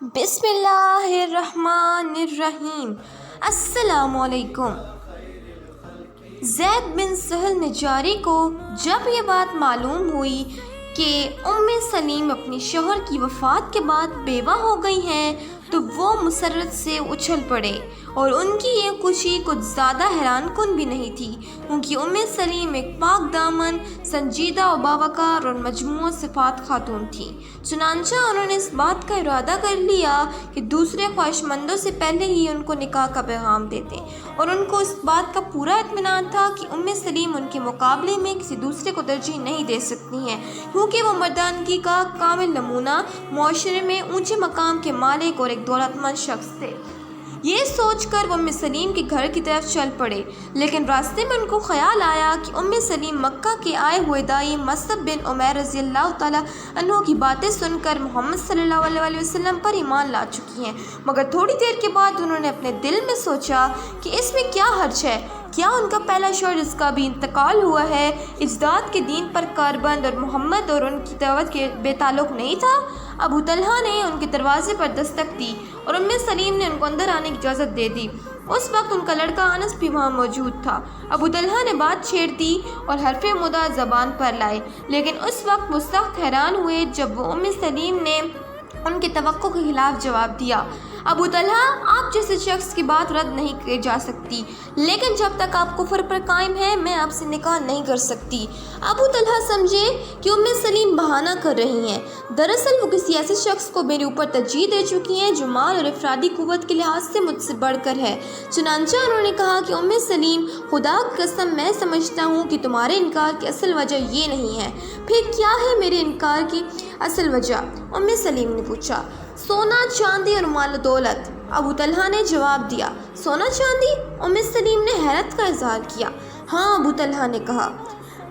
بسم اللہ الرحمن الرحیم۔ السلام علیکم۔ زید بن سہل نجاری کو جب یہ بات معلوم ہوئی کہ ام سلیم اپنے شوہر کی وفات کے بعد بیوہ ہو گئی ہیں تو وہ مسرت سے اچھل پڑے، اور ان کی یہ خوشی کچھ زیادہ حیران کن بھی نہیں تھی، کیونکہ ام سلیم ایک پاک دامن، سنجیدہ و باوقار اور مجموعہ صفات خاتون تھی۔ چنانچہ انہوں نے اس بات کا ارادہ کر لیا کہ دوسرے خواہش مندوں سے پہلے ہی ان کو نکاح کا پیغام دیتے، اور ان کو اس بات کا پورا اطمینان تھا کہ ام سلیم ان کے مقابلے میں کسی دوسرے کو ترجیح نہیں دے سکتی ہیں، کیونکہ وہ مردانگی کا کامل نمونہ، معاشرے میں اونچے مقام کے مالک اور ایک دولت مند شخص تھے۔ یہ سوچ کر وہ ام سلیم کے گھر کی طرف چل پڑے، لیکن راستے میں ان کو خیال آیا کہ ام سلیم مکہ کے آئے ہوئے دائی مصعب بن عمیر رضی اللہ تعالیٰ عنہ کی باتیں سن کر محمد صلی اللہ علیہ وسلم پر ایمان لا چکی ہیں، مگر تھوڑی دیر کے بعد انہوں نے اپنے دل میں سوچا کہ اس میں کیا حرج ہے، کیا ان کا پہلا شوہر جس کا بھی انتقال ہوا ہے اجداد کے دین پر کاربند اور محمد اور ان کی دعوت کے بے تعلق نہیں تھا؟ ابو طلحہ نے ان کے دروازے پر دستک دی اور ام سلیم نے ان کو اندر آنے کی اجازت دے دی۔ اس وقت ان کا لڑکا انس بھی وہاں موجود تھا۔ ابو طلحہ نے بات چھیڑ دی اور حرف مدعا زبان پر لائے، لیکن اس وقت وہ سخت حیران ہوئے جب وہ ام سلیم نے ان کی توقع کے خلاف جواب دیا۔ ابو طلحہ، آپ جیسے شخص کی بات رد نہیں کی جا سکتی، لیکن جب تک آپ کفر پر قائم ہیں میں آپ سے نکاح نہیں کر سکتی۔ ابو طلحہ سمجھے کہ ام سلیم بہانہ کر رہی ہیں، دراصل وہ کسی ایسے شخص کو میرے اوپر ترجیح دے چکی ہیں جو مال اور افرادی قوت کے لحاظ سے مجھ سے بڑھ کر ہے۔ چنانچہ انہوں نے کہا کہ ام سلیم، خدا کی قسم میں سمجھتا ہوں کہ تمہارے انکار کی اصل وجہ یہ نہیں ہے۔ پھر کیا ہے میرے انکار کی اصل وجہ؟ ام سلیم نے پوچھا۔ سونا، چاندی اور مال و دولت، ابو طلحہ نے جواب دیا۔ سونا چاندی؟ ام سلیم نے حیرت کا اظہار کیا۔ ہاں، ابو طلحہ نے کہا۔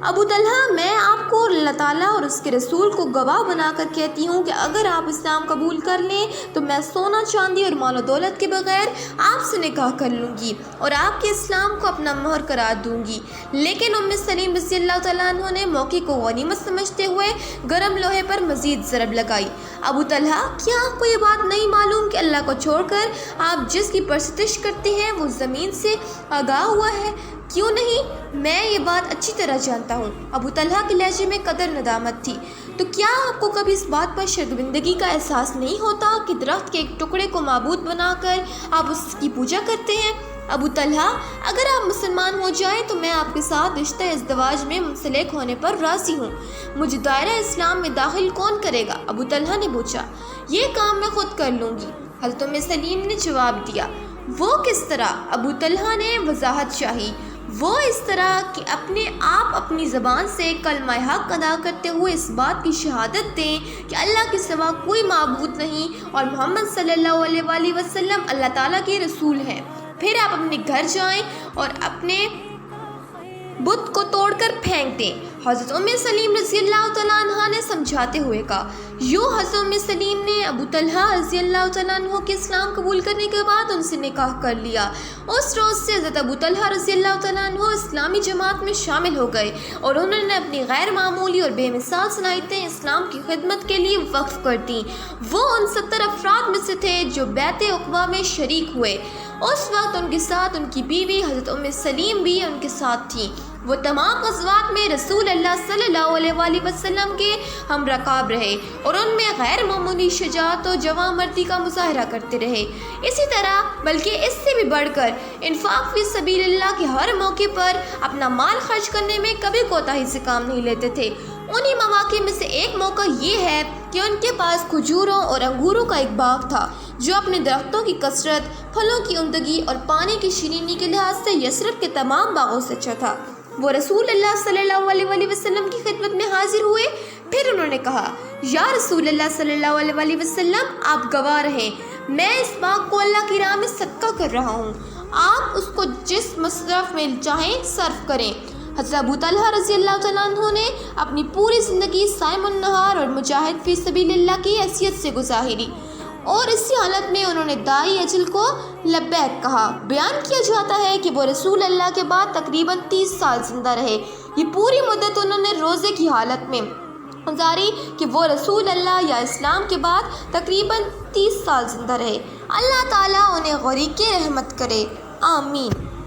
ابو طلحہ، میں آپ کو اللہ تعالیٰ اور اس کے رسول کو گواہ بنا کر کہتی ہوں کہ اگر آپ اسلام قبول کر لیں تو میں سونا چاندی اور مال و دولت کے بغیر آپ سے نکاح کر لوں گی اور آپ کے اسلام کو اپنا مہر قرار دوں گی۔ لیکن ام سلیم رضی اللہ تعالیٰ عنہ نے موقع کو غنیمت سمجھتے ہوئے گرم لوہے پر مزید ضرب لگائی۔ ابو طلحہ، کیا آپ کو یہ بات نہیں معلوم کہ اللہ کو چھوڑ کر آپ جس کی پرستش کرتے ہیں وہ زمین سے آگاہ ہوا ہے؟ کیوں نہیں؟ میں یہ بات اچھی طرح جانتا ہوں۔ ابو طلحہ کے لہجے میں قدر ندامت تھی۔ تو کیا آپ کو کبھی اس بات پر شرمندگی کا احساس نہیں ہوتا کہ درخت کے ایک ٹکڑے کو معبود بنا کر آپ اس کی پوجا کرتے ہیں؟ ابو طلحہ، اگر آپ مسلمان ہو جائیں تو میں آپ کے ساتھ رشتہ ازدواج میں منسلک ہونے پر راضی ہوں۔ مجھے دائرہ اسلام میں داخل کون کرے گا؟ ابو طلحہ نے پوچھا۔ یہ کام میں خود کر لوں گی، حضرت ام سلیم نے جواب دیا۔ وہ کس طرح؟ ابو طلحہ نے وضاحت چاہی۔ وہ اس طرح کہ اپنے آپ اپنی زبان سے کلمہ حق ادا کرتے ہوئے اس بات کی شہادت دیں کہ اللہ کے سوا کوئی معبود نہیں اور محمد صلی اللہ علیہ وسلم اللہ تعالیٰ کے رسول ہیں۔ پھر آپ اپنے گھر جائیں اور اپنے بت کو توڑ کر پھینک دیں۔ حضرت ام سلیم رضی اللہ تعالیٰ عنہ نے سمجھاتے ہوئے کہا۔ یوں حضرت ام سلیم نے ابو طلحہ رضی اللہ تعالیٰ عنہ کے اسلام قبول کرنے کے بعد ان سے نکاح کر لیا۔ اس روز سے حضرت ابو طلحہ رضی اللہ تعالیٰ عنہ اسلامی جماعت میں شامل ہو گئے اور انہوں نے اپنی غیر معمولی اور بے مثال صلاحیتیں اسلام کی خدمت کے لیے وقف کر دیں۔ وہ ان 70 افراد میں سے تھے جو بیعت عقبہ میں شریک ہوئے۔ اس وقت ان کے ساتھ ان کی بیوی حضرت ام سلیم بھی ان کے ساتھ تھیں۔ وہ تمام غزوات میں رسول اللہ صلی اللہ علیہ وسلم کے ہم رکاب رہے اور ان میں غیر معمولی شجاعت و جواں مردی کا مظاہرہ کرتے رہے۔ اسی طرح بلکہ اس سے بھی بڑھ کر انفاق فی سبیل اللہ کے ہر موقع پر اپنا مال خرچ کرنے میں کبھی کوتاہی سے کام نہیں لیتے تھے۔ انہی مواقع میں سے ایک موقع یہ ہے کہ ان کے پاس کھجوروں اور انگوروں کا ایک باغ تھا جو اپنے درختوں کی کثرت، پھلوں کی عمدگی اور پانی کی شیرینی کے لحاظ سے یثرب کے تمام باغوں سے اچھا تھا۔ وہ رسول اللہ صلی اللہ علیہ وسلم کی خدمت میں حاضر ہوئے۔ پھر انہوں نے کہا، یا رسول اللہ صلی اللہ علیہ وسلم، آپ گواہ رہیں، میں اس باغ کو اللہ کی راہ میں صدقہ کر رہا ہوں، آپ اس کو جس مصرف میں چاہیں صرف کریں۔ حضرت ابو طلحہ رضی اللہ تعالیٰ عنہ نے اپنی پوری زندگی صائم النہار اور مجاہد فی سبیل اللہ کی حیثیت سے گزاری، اور اسی حالت میں انہوں نے دائی اجل کو لبیک کہا۔ بیان کیا جاتا ہے کہ وہ رسول اللہ کے بعد تقریباً 30 سال زندہ رہے۔ یہ پوری مدت انہوں نے روزے کی حالت میں گزاری کہ وہ رسول اللہ یا اسلام کے بعد تقریباً 30 سال زندہ رہے۔ اللہ تعالیٰ انہیں غریق رحمت کرے، آمین۔